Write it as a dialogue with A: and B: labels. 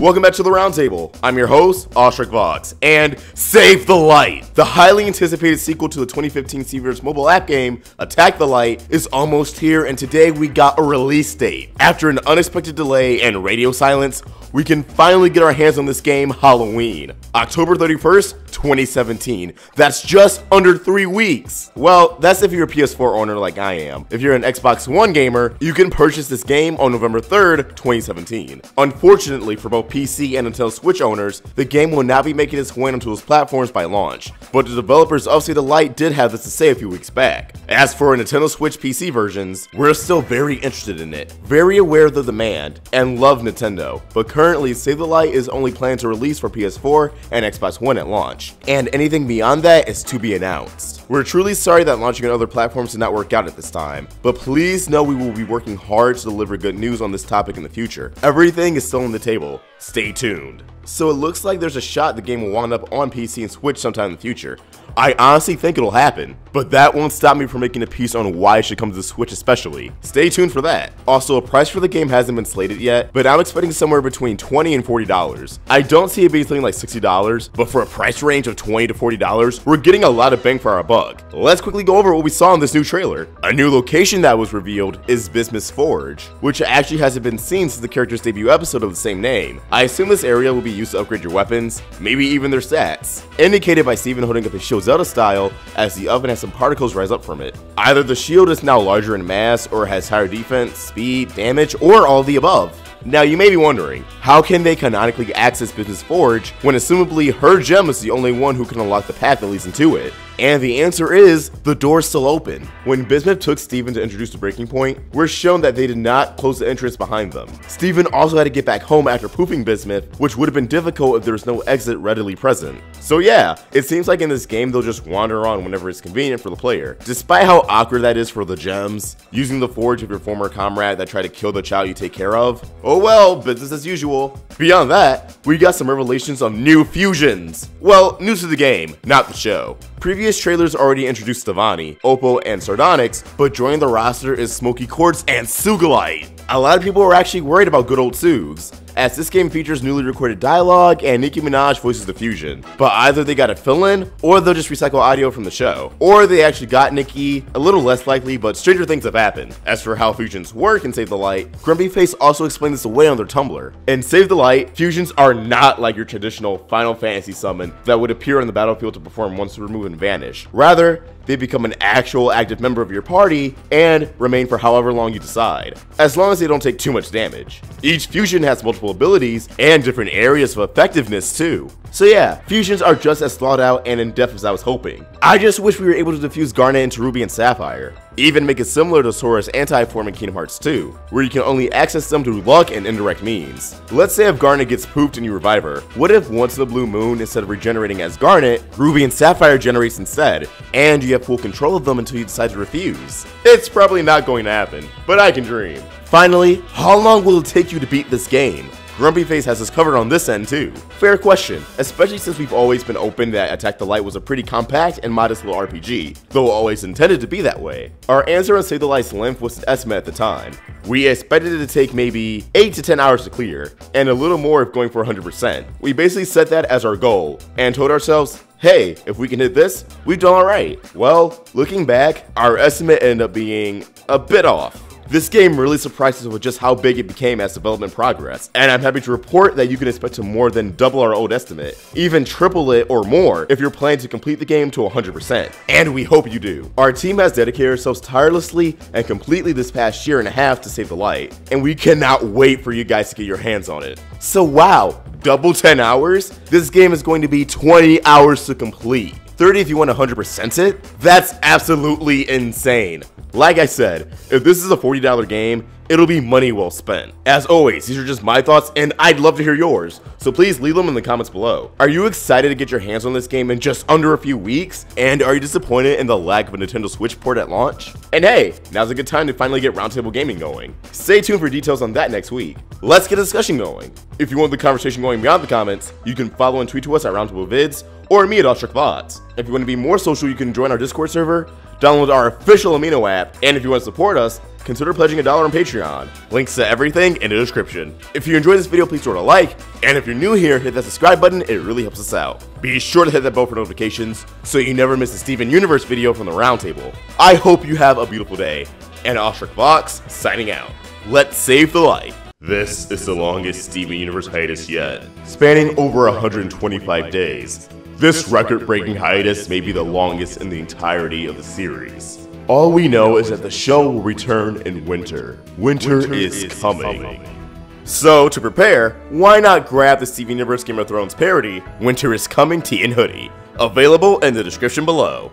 A: Welcome back to the Roundtable. I'm your host, AwestruckVox, and Save the Light! The highly anticipated sequel to the 2015 Seaver's mobile app game, Attack the Light, is almost here, and today we got a release date. After an unexpected delay and radio silence, we can finally get our hands on this game Halloween, October 31st, 2017. That's just under 3 weeks. Well, that's if you're a PS4 owner like I am. If you're an Xbox One gamer, you can purchase this game on November 3rd, 2017. Unfortunately for both PC and Nintendo Switch owners, the game will not be making its way onto those platforms by launch, but the developers of Save the Light did have this to say a few weeks back. As for Nintendo Switch PC versions, we're still very interested in it, very aware of the demand, and love Nintendo, but currently Save the Light is only planned to release for PS4 and Xbox One at launch, and anything beyond that is to be announced. We're truly sorry that launching on other platforms did not work out at this time, but please know we will be working hard to deliver good news on this topic in the future. Everything is still on the table. Stay tuned. So it looks like there's a shot the game will wind up on PC and Switch sometime in the future. I honestly think it'll happen, but that won't stop me from making a piece on why it should come to the Switch especially. Stay tuned for that. Also, a price for the game hasn't been slated yet, but I'm expecting somewhere between $20 and $40. I don't see it being something like $60, but for a price range of $20 to $40, we're getting a lot of bang for our buck. Let's quickly go over what we saw in this new trailer. A new location that was revealed is Bismuth's Forge, which actually hasn't been seen since the character's debut episode of the same name. I assume this area will be used to upgrade your weapons, maybe even their stats, indicated by Steven holding up his shield Zelda style, as the oven has some particles rise up from it. Either the shield is now larger in mass, or has higher defense, speed, damage, or all of the above. Now you may be wondering, how can they canonically access Bismuth's Forge when assumably her gem is the only one who can unlock the path that leads into it? And the answer is, the door's still open. When Bismuth took Steven to introduce the breaking point, we're shown that they did not close the entrance behind them. Steven also had to get back home after pooping Bismuth, which would have been difficult if there was no exit readily present. So yeah, it seems like in this game they'll just wander on whenever it's convenient for the player. Despite how awkward that is for the gems, using the forge of your former comrade that tried to kill the child you take care of, oh well, business as usual. Beyond that, we got some revelations of new fusions. Well, new to the game, not the show. Previous trailers already introduced Stevani, Oppo, and Sardonyx, but joining the roster is Smoky Quartz and Sugalite. A lot of people are actually worried about good old Sugs, as this game features newly recorded dialogue and Nicki Minaj voices the fusion, but either they gotta fill in, or they'll just recycle audio from the show, or they actually got Nicki, a little less likely, but stranger things have happened. As for how fusions work in Save the Light, Grumpy Face also explained this away on their Tumblr. In Save the Light, fusions are not like your traditional Final Fantasy summon that would appear on the battlefield to perform once removed and vanish. Rather, they become an actual active member of your party and remain for however long you decide, as long as they don't take too much damage. Each fusion has multiple abilities and different areas of effectiveness too. So yeah, fusions are just as thought out and in depth as I was hoping. I just wish we were able to diffuse Garnet into Ruby and Sapphire. Even make it similar to Sora's anti-form in Kingdom Hearts 2, where you can only access them through luck and indirect means. Let's say if Garnet gets pooped and you revive her, what if once in a blue moon, instead of regenerating as Garnet, Ruby and Sapphire generates instead, and you have full control of them until you decide to refuse? It's probably not going to happen, but I can dream. Finally, how long will it take you to beat this game? Grumpy Face has us covered on this end too. Fair question, especially since we've always been open that Attack the Light was a pretty compact and modest little RPG, though always intended to be that way. Our answer on Save the Light's length was an estimate at the time. We expected it to take maybe 8 to 10 hours to clear, and a little more if going for 100%. We basically set that as our goal, and told ourselves, hey, if we can hit this, we've done alright. Well, looking back, our estimate ended up being a bit off. This game really surprised us with just how big it became as development progressed, and I'm happy to report that you can expect to more than double our old estimate, even triple it or more if you're planning to complete the game to 100%, and we hope you do. Our team has dedicated ourselves tirelessly and completely this past year and a half to Save the Light, and we cannot wait for you guys to get your hands on it. So wow, double 10 hours? This game is going to be 20 hours to complete. 30 if you want to 100% it? That's absolutely insane. Like I said, if this is a $40 game, it'll be money well spent. As always, these are just my thoughts, and I'd love to hear yours, so please leave them in the comments below. Are you excited to get your hands on this game in just under a few weeks? And are you disappointed in the lack of a Nintendo Switch port at launch? And hey, now's a good time to finally get Roundtable Gaming going. Stay tuned for details on that next week. Let's get a discussion going. If you want the conversation going beyond the comments, you can follow and tweet to us at Roundtable Vids, or me at AwestruckVox. If you want to be more social, you can join our Discord server, download our official Amino app, and if you want to support us, consider pledging $1 on Patreon. Links to everything in the description. If you enjoyed this video, please throw it a like, and if you're new here, hit that subscribe button, it really helps us out. Be sure to hit that bell for notifications so you never miss a Steven Universe video from the Roundtable. I hope you have a beautiful day, and AwestruckVox signing out. Let's save the light. This is the longest Steven Universe hiatus yet, spanning over 125 days. This record-breaking hiatus may be the longest in the entirety of the series. All we know is that the show will return in winter. Winter is coming. So, to prepare, why not grab the Steven Universe Game of Thrones parody, Winter is Coming Tee and Hoodie, available in the description below.